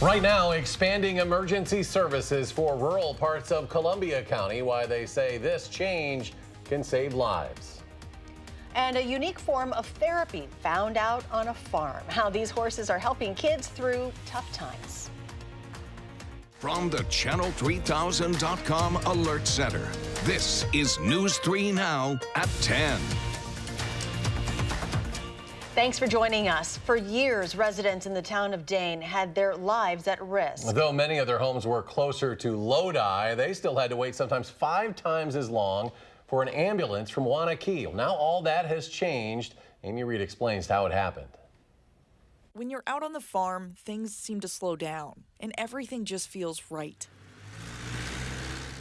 Right now, expanding emergency services for rural parts of Columbia County, why they say this change can save lives. And a unique form of therapy found out on a farm. How these horses are helping kids through tough times. From the Channel3000.com Alert Center, this is News 3 Now at 10. Thanks for joining us. For years, residents in the town of Dane had their lives at risk. Though many of their homes were closer to Lodi, they still had to wait sometimes 5 times as long for an ambulance from Wanakee. Now all that has changed. Amy Reed explains how it happened. When you're out on the farm, things seem to slow down, and everything just feels right.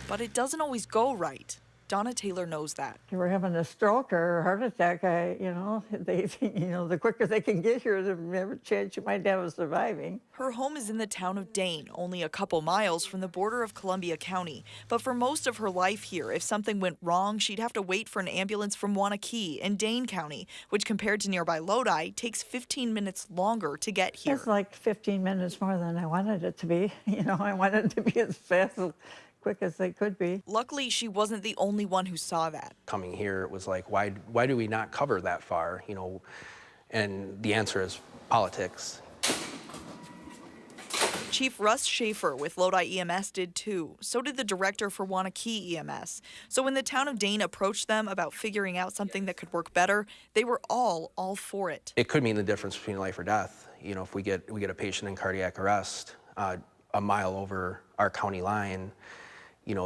But it doesn't always go right. Donna Taylor knows that. If we're having a stroke or a heart attack, the quicker they can get here, the better chance you might have of surviving. Her home is in the town of Dane, only a couple miles from the border of Columbia County. But for most of her life here, if something went wrong, she'd have to wait for an ambulance from Wanakee in Dane County, which compared to nearby Lodi, takes 15 minutes longer to get here. It's like 15 minutes more than I wanted it to be. I wanted it to be as fast as quick as they could be. Luckily, she wasn't the only one who saw that. Coming here, it was like, why do we not cover that far? And the answer is politics. Chief Russ Schaefer with Lodi EMS did too. So did the director for Wanakee EMS. So when the town of Dane approached them about figuring out something that could work better, they were all for it. It could mean the difference between life or death. If we get a patient in cardiac arrest a mile over our county line,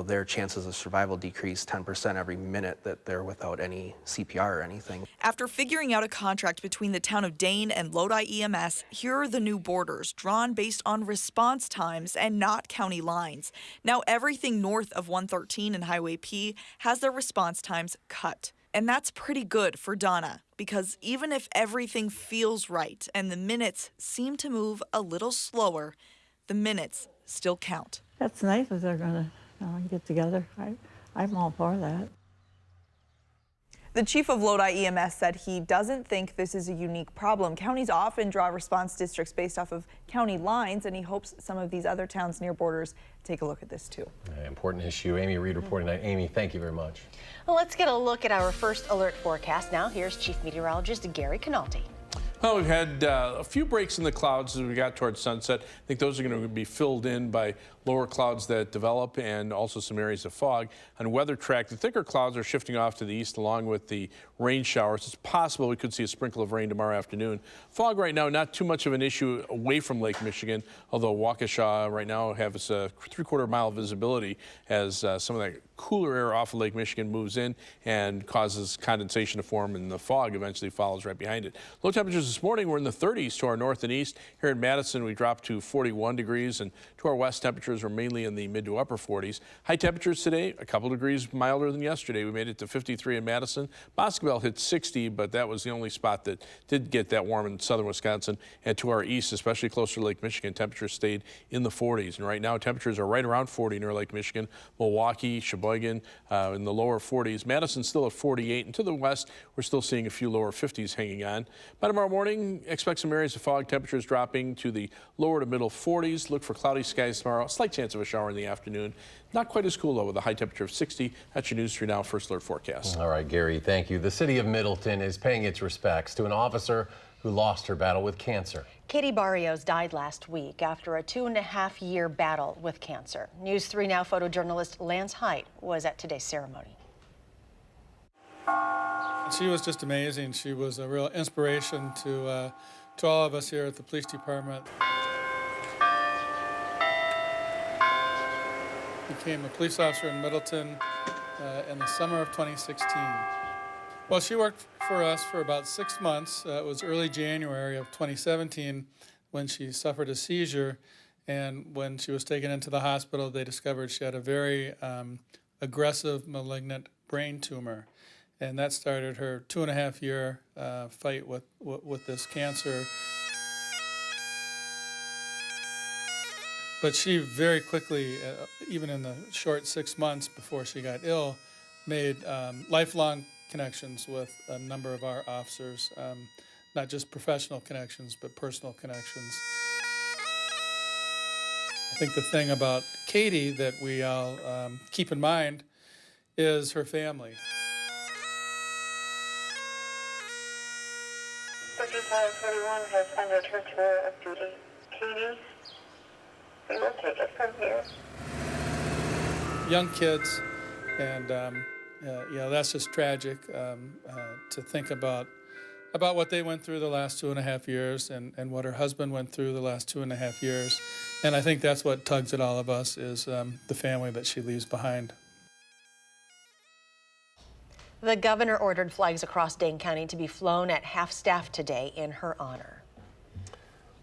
their chances of survival decrease 10% every minute that they're without any CPR or anything. After figuring out a contract between the town of Dane and Lodi EMS, here are the new borders, drawn based on response times and not county lines. Now everything north of 113 and Highway P has their response times cut. And that's pretty good for Donna, because even if everything feels right and the minutes seem to move a little slower, the minutes still count. That's nice if they're going to get together. I'm all for that. The chief of Lodi EMS said he doesn't think this is a unique problem. Counties often draw response districts based off of county lines, and he hopes some of these other towns near borders take a look at this too. Important issue. Amy Reed reporting tonight. Amy, thank you very much. Well, let's get a look at our first alert forecast. Now here's Chief Meteorologist Gary Canaldi. Well, we've had a few breaks in the clouds as we got towards sunset. I think those are going to be filled in by lower clouds that develop and also some areas of fog. On weather track, the thicker clouds are shifting off to the east along with the rain showers. It's possible we could see a sprinkle of rain tomorrow afternoon. Fog right now, not too much of an issue away from Lake Michigan, although Waukesha right now has a 3/4 mile visibility as some of that cooler air off of Lake Michigan moves in and causes condensation to form, and the fog eventually follows right behind it. Low temperatures this morning were in the 30s to our north and east. Here in Madison, we dropped to 41 degrees, and to our west, temperatures were mainly in the mid to upper 40s. High temperatures today, a couple degrees milder than yesterday. We made it to 53 in Madison. Boscobel hit 60, but that was the only spot that did get that warm in southern Wisconsin. And to our east, especially closer to Lake Michigan, temperatures stayed in the 40s. And right now, temperatures are right around 40 near Lake Michigan. Milwaukee, Sheboygan in the lower 40s. Madison still at 48. And to the west, we're still seeing a few lower 50s hanging on. By tomorrow morning, expect some areas of fog, temperatures dropping to the lower to middle 40s. Look for cloudy skies tomorrow. Slight chance of a shower in the afternoon. Not quite as cool, though, with a high temperature of 60. That's your News 3 Now First Alert forecast. All right, Gary, thank you. The city of Middleton is paying its respects to an officer who lost her battle with cancer. Katie Barrios died last week after a 2.5-year battle with cancer. News 3 Now photojournalist Lance Height was at today's ceremony. She was just amazing. She was a real inspiration to all of us here at the police department. Became a police officer in Middleton in the summer of 2016. Well, she worked for us for about 6 months. It was early January of 2017 when she suffered a seizure, and when she was taken into the hospital, they discovered she had a very aggressive malignant brain tumor. And that started her 2.5-year fight with this cancer. But she very quickly, even in the short 6 months before she got ill, made lifelong connections with a number of our officers, not just professional connections, but personal connections. I think the thing about Katie that we all keep in mind is her family. 5541 has ended her tour of duty. Katie, we will take it from here. Young kids, and that's just tragic to think about what they went through the last 2.5 years and what her husband went through the last 2.5 years. And I think that's what tugs at all of us is the family that she leaves behind. The governor ordered flags across Dane County to be flown at half-staff today in her honor.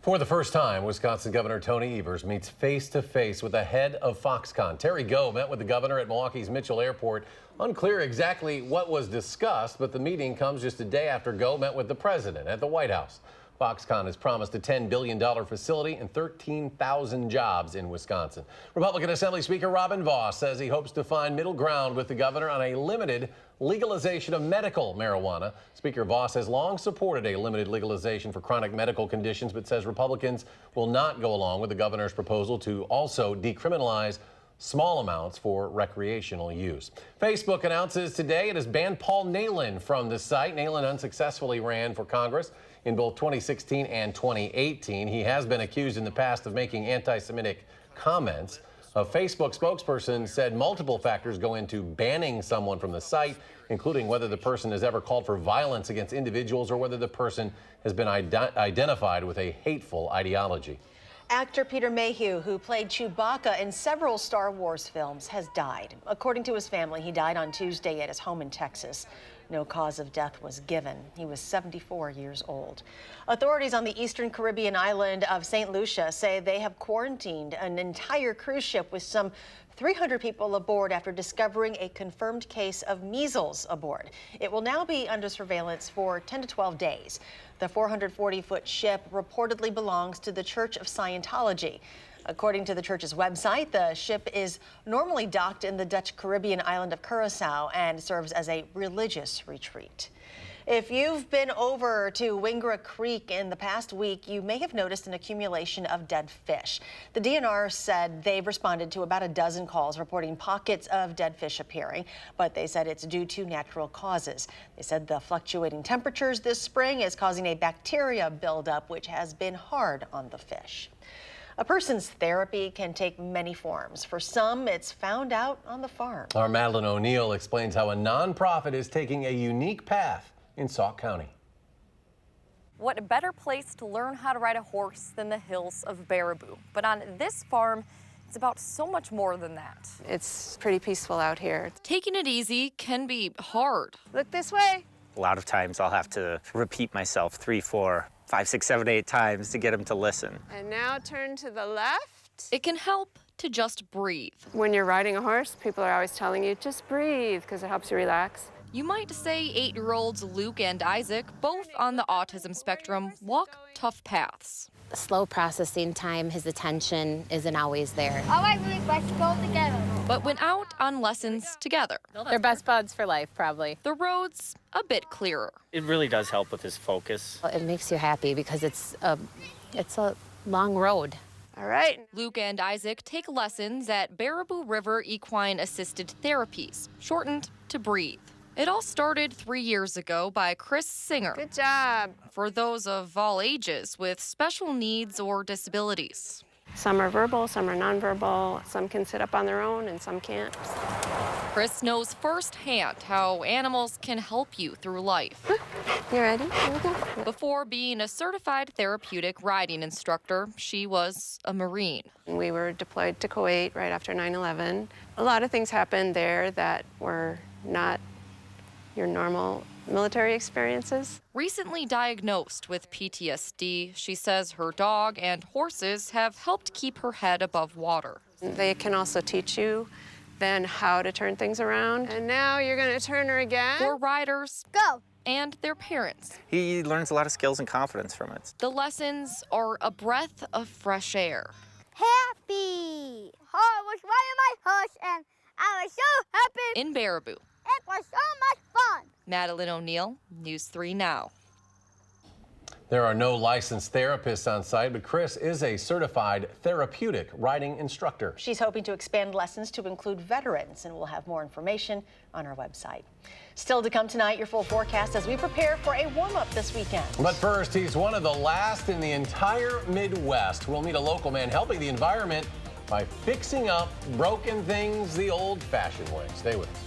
For the first time, Wisconsin Governor Tony Evers meets face-to-face with the head of Foxconn. Terry Go met with the governor at Milwaukee's Mitchell Airport. Unclear exactly what was discussed, but the meeting comes just a day after Go met with the president at the White House. Foxconn has promised a $10 billion facility and 13,000 jobs in Wisconsin. Republican Assembly Speaker Robin Vos says he hopes to find middle ground with the governor on a limited legalization of medical marijuana. Speaker Vos has long supported a limited legalization for chronic medical conditions, but says Republicans will not go along with the governor's proposal to also decriminalize small amounts for recreational use. Facebook announces today it has banned Paul Nalin from the site. Nalin unsuccessfully ran for Congress in both 2016 and 2018. He has been accused in the past of making anti-Semitic comments. A Facebook spokesperson said multiple factors go into banning someone from the site, including whether the person has ever called for violence against individuals or whether the person has been identified with a hateful ideology. Actor Peter Mayhew, who played Chewbacca in several Star Wars films, has died. According to his family, he died on Tuesday at his home in Texas. No cause of death was given. He was 74 years old. Authorities on the eastern Caribbean island of St. Lucia say they have quarantined an entire cruise ship with some 300 people aboard after discovering a confirmed case of measles aboard. It will now be under surveillance for 10 to 12 days. The 440-foot ship reportedly belongs to the Church of Scientology. According to the church's website, the ship is normally docked in the Dutch Caribbean island of Curacao and serves as a religious retreat. If you've been over to Wingra Creek in the past week, you may have noticed an accumulation of dead fish. The DNR said they've responded to about a dozen calls reporting pockets of dead fish appearing, but they said it's due to natural causes. They said the fluctuating temperatures this spring is causing a bacteria buildup, which has been hard on the fish. A person's therapy can take many forms. For some, it's found out on the farm. Our Madeline O'Neill explains how a nonprofit is taking a unique path in Sauk County. What a better place to learn how to ride a horse than the hills of Baraboo. But on this farm, it's about so much more than that. It's pretty peaceful out here. Taking it easy can be hard. Look this way. A lot of times I'll have to repeat myself 3, 4, 5, 6, 7, 8 times to get him to listen. And now turn to the left. It can help to just breathe. When you're riding a horse, people are always telling you, just breathe, because it helps you relax. You might say 8-year-olds Luke and Isaac, both on the autism spectrum, walk tough paths. Slow processing time, his attention isn't always there. All right, Luke, let's go together. But when out on lessons together, They're best buds for life, probably. the road's a bit clearer. It really does help with his focus. It makes you happy because it's a long road. All right. Luke and Isaac take lessons at Baraboo River Equine Assisted Therapies, shortened to Breathe. It all started 3 years ago by Chris Singer. Good job. For those of all ages with special needs or disabilities. Some are verbal, some are nonverbal. Some can sit up on their own and some can't. Chris knows firsthand how animals can help you through life. You ready? Here we go. Before being a certified therapeutic riding instructor, she was a Marine. We were deployed to Kuwait right after 9/11. A lot of things happened there that were not your normal military experiences. Recently diagnosed with PTSD, she says her dog and horses have helped keep her head above water. They can also teach you then how to turn things around. And now you're going to turn her again. For riders, Go. and their parents, He learns a lot of skills and confidence from it. the lessons are a breath of fresh air. Happy. I was riding my horse and I was so happy. In Baraboo, It was so much fun. Madeline O'Neill, News 3 Now. There are no licensed therapists on site, but Chris is a certified therapeutic riding instructor. She's hoping to expand lessons to include veterans, and we'll have more information on our website. Still to come tonight, your full forecast as we prepare for a warm-up this weekend. But first, he's one of the last in the entire Midwest. We'll meet a local man helping the environment by fixing up broken things the old-fashioned way. Stay with us.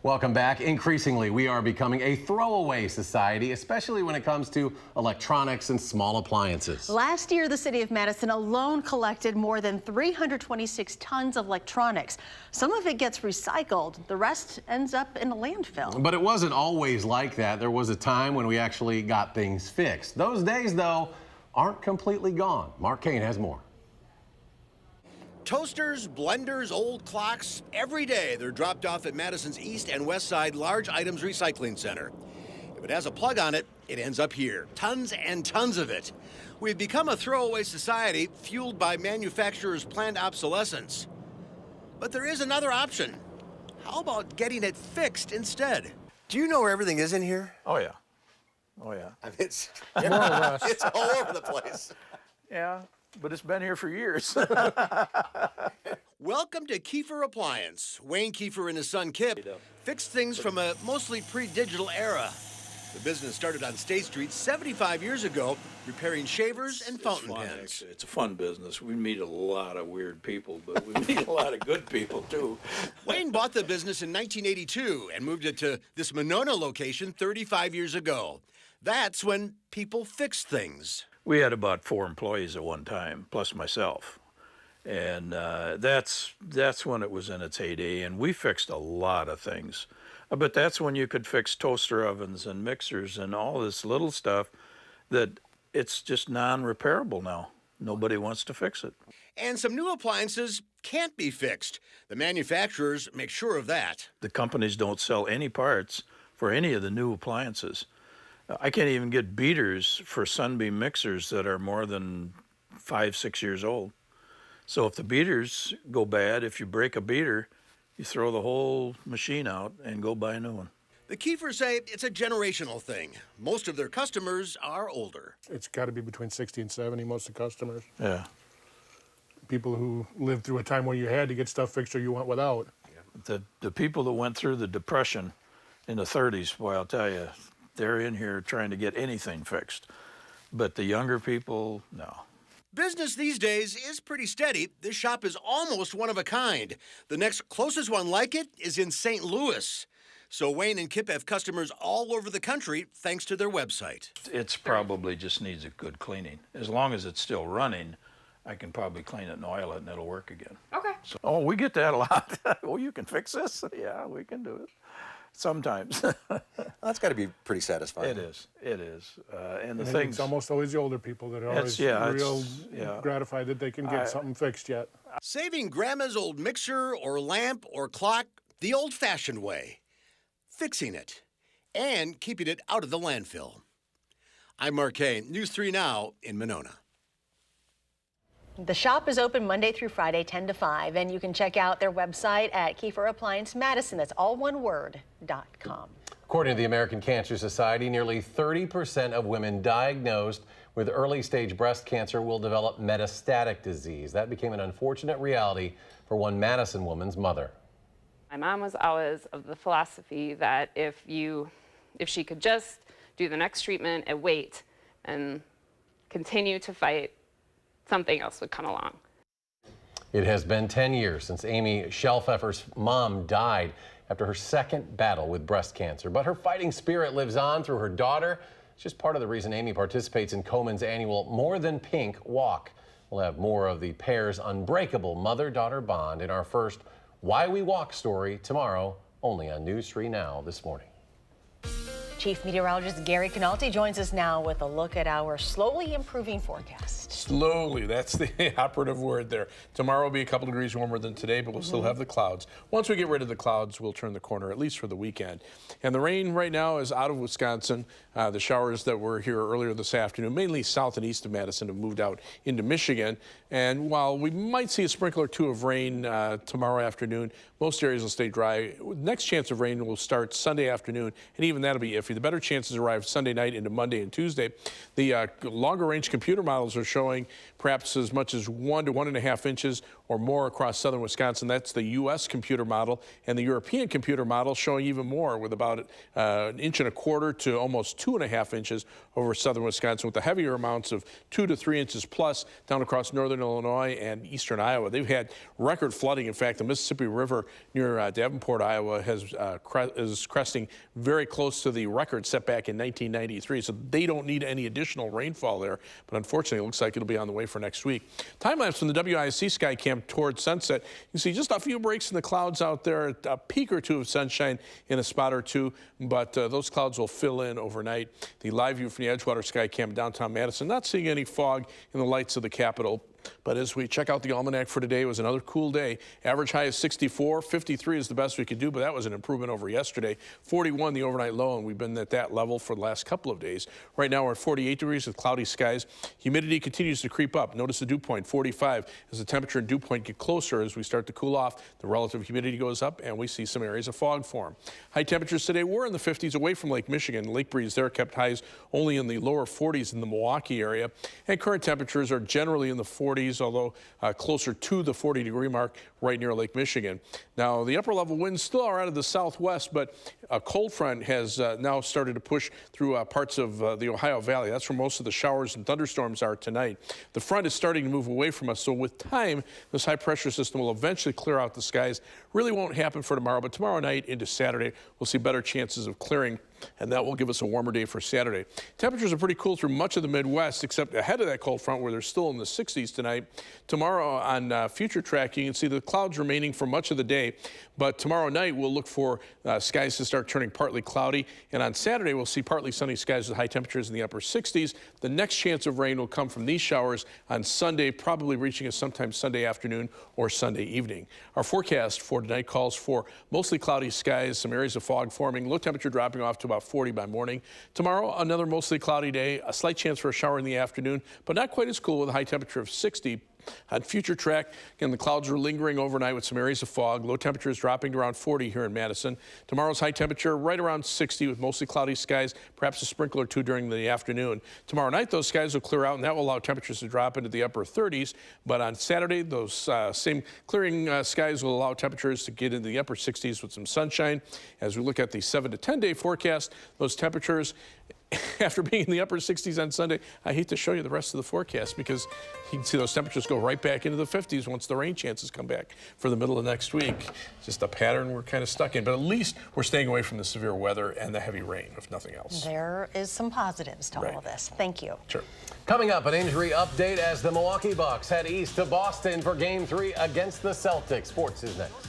Welcome back. Increasingly, we are becoming a throwaway society, especially when it comes to electronics and small appliances. Last year, the city of Madison alone collected more than 326 tons of electronics. Some of it gets recycled. The rest ends up in a landfill. But it wasn't always like that. There was a time when we actually got things fixed. Those days, though, aren't completely gone. Mark Kane has more. Toasters, blenders, old clocks, every day they're dropped off at Madison's East and West Side Large Items Recycling Center. If it has a plug on it, it ends up here. Tons and tons of it. We've become a throwaway society fueled by manufacturers' planned obsolescence. But there is another option. How about getting it fixed instead? Do you know where everything is in here? Oh, yeah. Oh, yeah. I mean, it's, More or less. it's all over the place. Yeah, but it's been here for years. Welcome to Kiefer Appliance. Wayne Kiefer and his son Kip fixed things from a mostly pre-digital era. The business started on State Street 75 years ago, repairing shavers and fountain pens. It's a fun business. We meet a lot of weird people, but we meet a lot of good people, too. Wayne bought the business in 1982 and moved it to this Monona location 35 years ago. That's when people fixed things. We had about 4 employees at one time, plus myself. And that's when it was in its heyday, and we fixed a lot of things. But that's when you could fix toaster ovens and mixers and all this little stuff that it's just non-repairable now. Nobody wants to fix it. And some new appliances can't be fixed. The manufacturers make sure of that. The companies don't sell any parts for any of the new appliances. I can't even get beaters for Sunbeam mixers that are more than 5, 6 years old. So if the beaters go bad, if you break a beater, you throw the whole machine out and go buy a new one. The Kiefers say it's a generational thing. Most of their customers are older. It's got to be between 60 and 70, most of the customers. Yeah. People who lived through a time where you had to get stuff fixed or you went without. The people that went through the Depression in the 30s, boy, I'll tell you, they're in here trying to get anything fixed. But the younger people, no. Business these days is pretty steady. This shop is almost one of a kind. The next closest one like it is in St. Louis. So Wayne and Kip have customers all over the country thanks to their website. It's probably just needs a good cleaning. As long as it's still running, I can probably clean it and oil it and it'll work again. Okay. So, oh, we get that a lot. Oh, you can fix this? Yeah, we can do it. Sometimes. That's got to be pretty satisfying. It is. It is. And the And things. it's almost always the older people that are always real gratified that they can get something fixed yet. Saving grandma's old mixer or lamp or clock the old-fashioned way. Fixing it and keeping it out of the landfill. I'm Mark Kay, News 3 Now in Monona. The shop is open Monday through Friday, 10 to 5, and you can check out their website at Kiefer Appliance Madison. That's all one word.com. According to the American Cancer Society, nearly 30% of women diagnosed with early-stage breast cancer will develop metastatic disease. That became an unfortunate reality for one Madison woman's mother. My mom was always of the philosophy that if she could just do the next treatment and wait and continue to fight, something else would come along. It has been 10 years since Amy Shelfeffer's mom died after her second battle with breast cancer. But her fighting spirit lives on through her daughter. It's just part of the reason Amy participates in Komen's annual More Than Pink walk. We'll have more of the pair's unbreakable mother-daughter bond in our first Why We Walk story tomorrow, only on News 3 Now this morning. Chief Meteorologist Gary Canalti joins us now with a look at our slowly improving forecast. Slowly, that's the operative word there. Tomorrow will be a couple degrees warmer than today, but we'll still have the clouds. Once we get rid of the clouds, we'll turn the corner, at least for the weekend. And the rain right now is out of Wisconsin. The showers that were here earlier this afternoon, mainly south and east of Madison, have moved out into Michigan. And while we might see a sprinkle or two of rain tomorrow afternoon, most areas will stay dry. Next chance of rain will start Sunday afternoon, and even that'll be iffy. The better chances arrive Sunday night into Monday and Tuesday. The longer range computer models are showing perhaps as much as 1 to 1.5 inches or more across southern Wisconsin. That's the U.S. computer model, and the European computer model showing even more, with about 1.25 inches to almost 2.5 inches over southern Wisconsin, with the heavier amounts of 2 to 3 inches plus down across northern Illinois and eastern Iowa. They've had record flooding. In fact, the Mississippi River near Davenport, Iowa, is cresting very close to the record set back in 1993. So they don't need any additional rainfall there. But unfortunately, it looks like it'll be on the way for next week. Time lapse from the WISC sky cam towards sunset. You can see just a few breaks in the clouds out there, a peak or two of sunshine in a spot or two, but those clouds will fill in overnight. The live view from the Edgewater sky cam downtown Madison, not seeing any fog in the lights of the Capitol. But as we check out the almanac for today, it was another cool day. Average high is 64. 53 is the best we could do, but that was an improvement over yesterday. 41 the overnight low, and we've been at that level for the last couple of days. Right now we're at 48 degrees with cloudy skies. Humidity continues to creep up. Notice the dew point, 45. As the temperature and dew point get closer as we start to cool off, the relative humidity goes up, and we see some areas of fog form. High temperatures today were in the 50s away from Lake Michigan. Lake breeze there kept highs only in the lower 40s in the Milwaukee area. And current temperatures are generally in the 40s, although closer to the 40-degree mark right near Lake Michigan. Now, the upper-level winds still are out of the southwest, but a cold front has now started to push through parts of the Ohio Valley. That's where most of the showers and thunderstorms are tonight. The front is starting to move away from us, so with time, this high-pressure system will eventually clear out the skies. Really won't happen for tomorrow, but tomorrow night into Saturday, we'll see better chances of clearing and that will give us a warmer day for Saturday. Temperatures are pretty cool through much of the Midwest, except ahead of that cold front where they're still in the 60s tonight. Tomorrow on future track, you can see the clouds remaining for much of the day, but tomorrow night we'll look for skies to start turning partly cloudy, and on Saturday we'll see partly sunny skies with high temperatures in the upper 60s. The next chance of rain will come from these showers on Sunday, probably reaching us sometime Sunday afternoon or Sunday evening. Our forecast for tonight calls for mostly cloudy skies, some areas of fog forming, low temperature dropping off to about 40 by morning. Tomorrow, another mostly cloudy day, a slight chance for a shower in the afternoon, but not quite as cool with a high temperature of 60. On future track, again, the clouds are lingering overnight with some areas of fog. Low temperatures dropping to around 40 here in Madison. Tomorrow's high temperature right around 60 with mostly cloudy skies, perhaps a sprinkle or two during the afternoon. Tomorrow night, those skies will clear out, and that will allow temperatures to drop into the upper 30s. But on Saturday, those same clearing skies will allow temperatures to get into the upper 60s with some sunshine. As we look at the 7 to 10 day forecast, those temperatures, after being in the upper 60s on Sunday, I hate to show you the rest of the forecast because you can see those temperatures go right back into the 50s once the rain chances come back for the middle of next week. Just a pattern we're kind of stuck in, but at least we're staying away from the severe weather and the heavy rain, if nothing else. There is some positives to all of this. Thank you. Sure. Coming up, an injury update as the Milwaukee Bucks head east to Boston for Game 3 against the Celtics. Sports is next.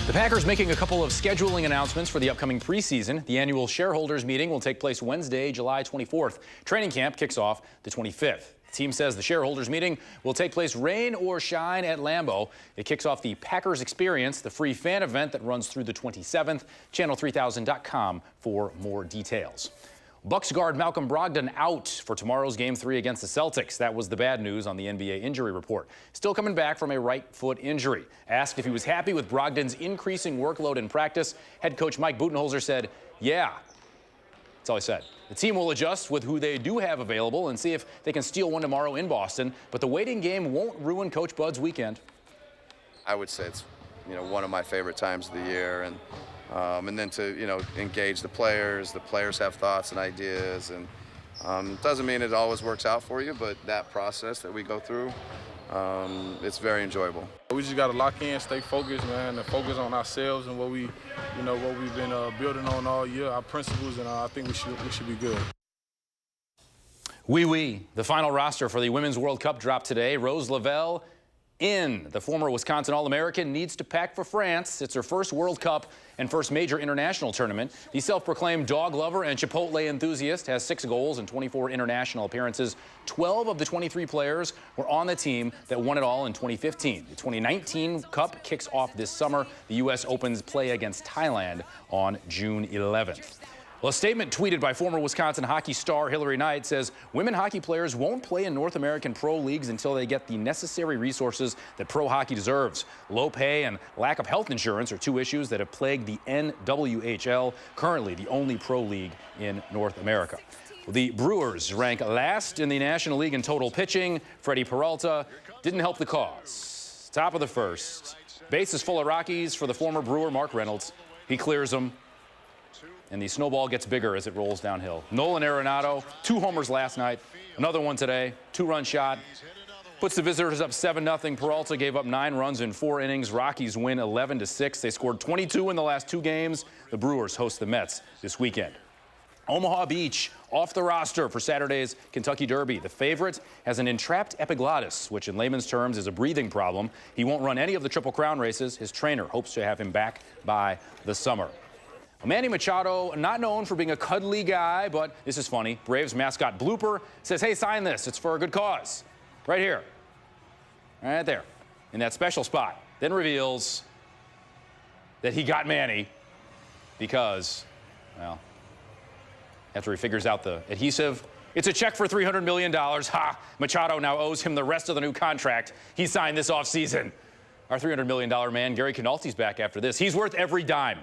The Packers making a couple of scheduling announcements for the upcoming preseason. The annual shareholders meeting will take place Wednesday, July 24th. Training camp kicks off the 25th. The team says the shareholders meeting will take place rain or shine at Lambeau. It kicks off the Packers Experience, the free fan event that runs through the 27th. Channel3000.com for more details. Bucks guard Malcolm Brogdon out for tomorrow's Game 3 against the Celtics. That was the bad news on the NBA injury report. Still coming back from a right foot injury. Asked if he was happy with Brogdon's increasing workload in practice, head coach Mike Budenholzer said, yeah. That's all he said. The team will adjust with who they do have available and see if they can steal one tomorrow in Boston. But the waiting game won't ruin Coach Bud's weekend. I would say it's, one of my favorite times of the year. And then to, engage the players have thoughts and ideas, and it doesn't mean it always works out for you, but that process that we go through, it's very enjoyable. We just got to lock in, stay focused, man, and focus on ourselves and what we've been building on all year, our principles, and I think we should be good. The final roster for the Women's World Cup dropped today. Rose Lavelle in. The former Wisconsin All-American needs to pack for France. It's her first World Cup and first major international tournament. The self-proclaimed dog lover and Chipotle enthusiast has 6 goals and 24 international appearances. 12 of the 23 players were on the team that won it all in 2015. The 2019 Cup kicks off this summer. The U.S. opens play against Thailand on June 11th. Well, a statement tweeted by former Wisconsin hockey star Hillary Knight says women hockey players won't play in North American pro leagues until they get the necessary resources that pro hockey deserves. Low pay and lack of health insurance are 2 issues that have plagued the NWHL, currently the only pro league in North America. The Brewers rank last in the National League in total pitching. Freddie Peralta didn't help the cause. Top of the first. Bases full of Rockies for the former Brewer Mark Reynolds. He clears them. And the snowball gets bigger as it rolls downhill. Nolan Arenado, 2 homers last night, another one today, 2-run shot. Puts the visitors up 7-0. Peralta gave up 9 runs in 4 innings. Rockies win 11-6. They scored 22 in the last 2 games. The Brewers host the Mets this weekend. Omaha Beach off the roster for Saturday's Kentucky Derby. The favorite has an entrapped epiglottis, which in layman's terms is a breathing problem. He won't run any of the Triple Crown races. His trainer hopes to have him back by the summer. Manny Machado, not known for being a cuddly guy, but this is funny. Braves mascot Blooper says, hey, sign this. It's for a good cause. Right here. Right there. In that special spot. Then reveals that he got Manny because, well, after he figures out the adhesive, it's a check for $300 million. Ha! Machado now owes him the rest of the new contract he signed this offseason. Our $300 million man, Gary Canalte's back after this. He's worth every dime.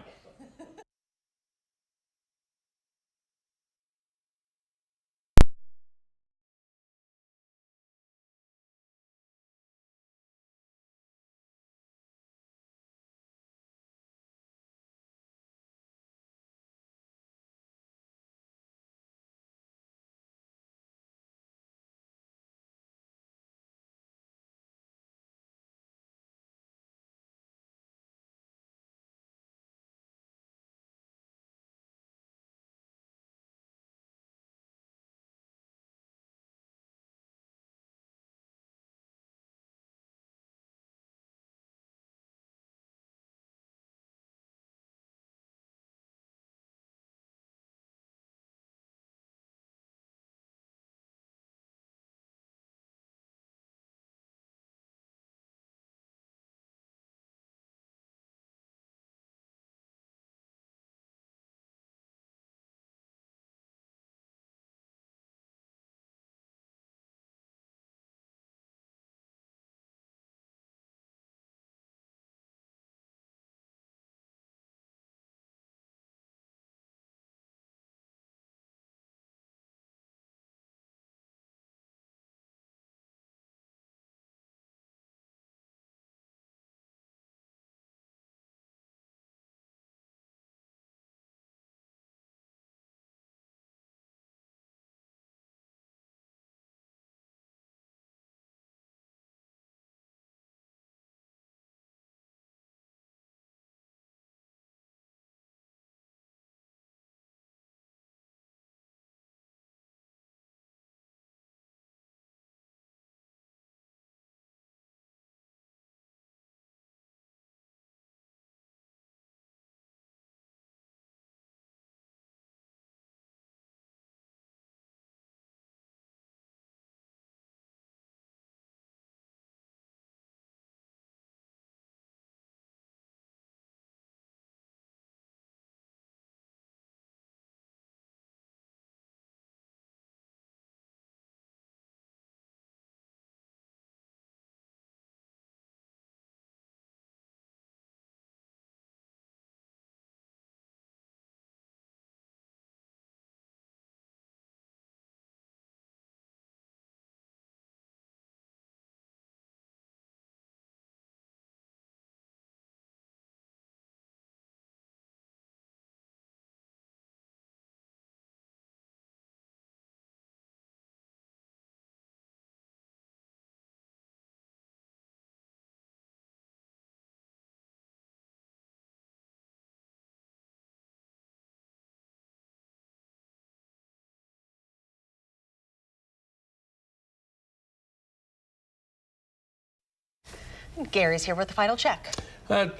Gary's here with the final check. A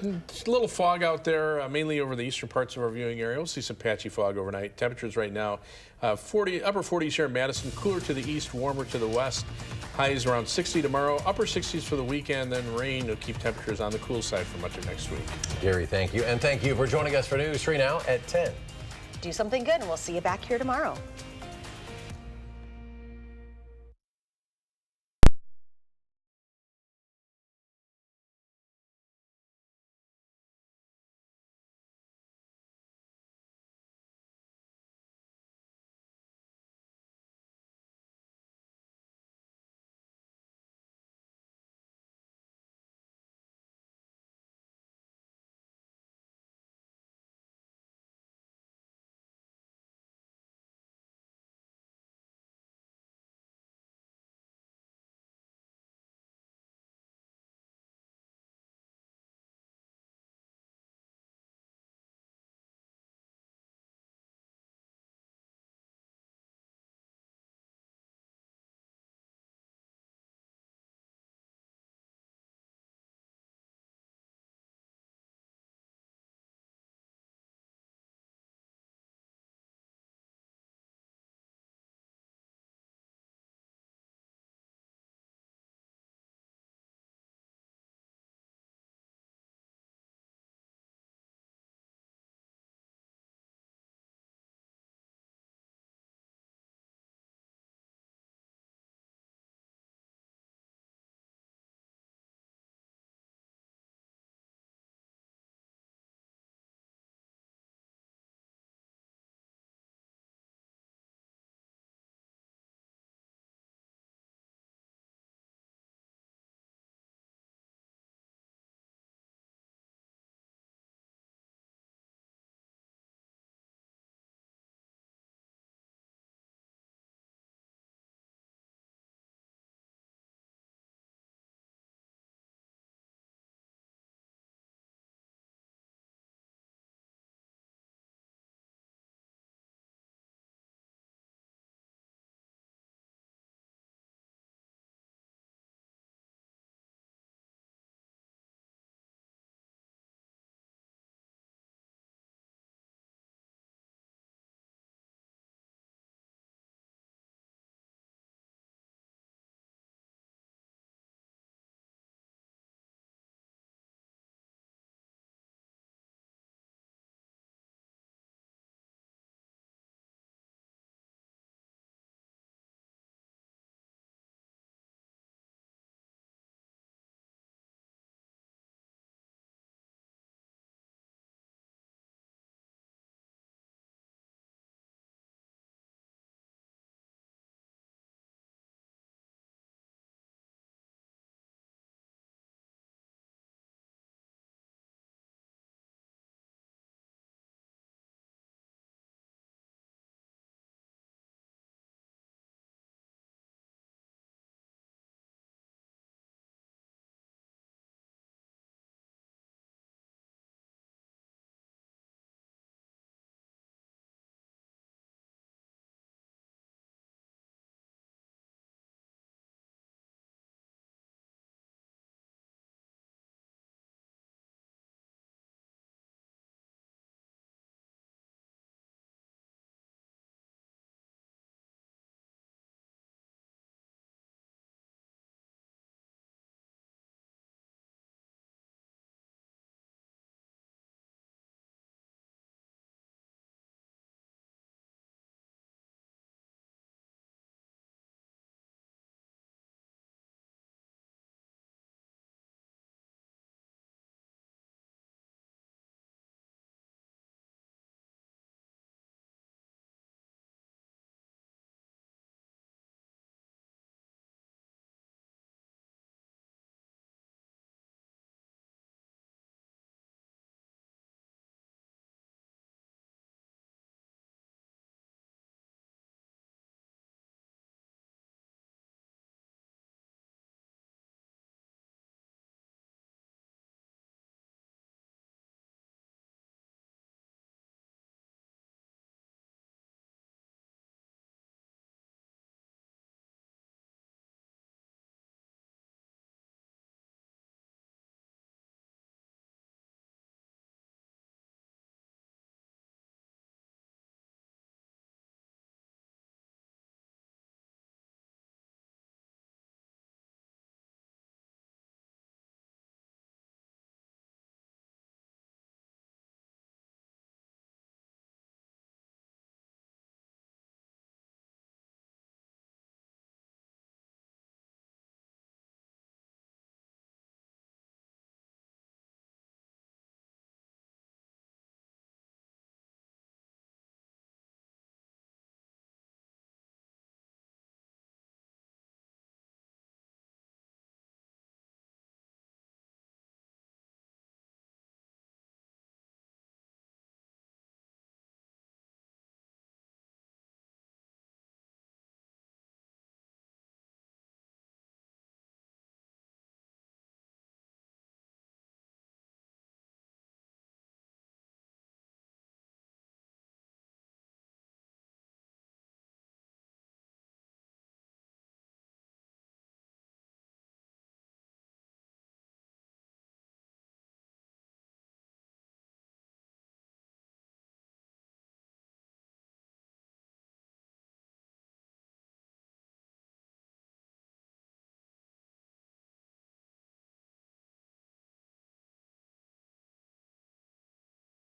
little fog out there, mainly over the eastern parts of our viewing area. We'll see some patchy fog overnight. Temperatures right now, upper 40s here in Madison, cooler to the east, warmer to the west. Highs around 60 tomorrow, upper 60s for the weekend, then rain will keep temperatures on the cool side for much of next week. Gary, thank you. And thank you for joining us for News 3 Now at 10. Do something good, and we'll see you back here tomorrow.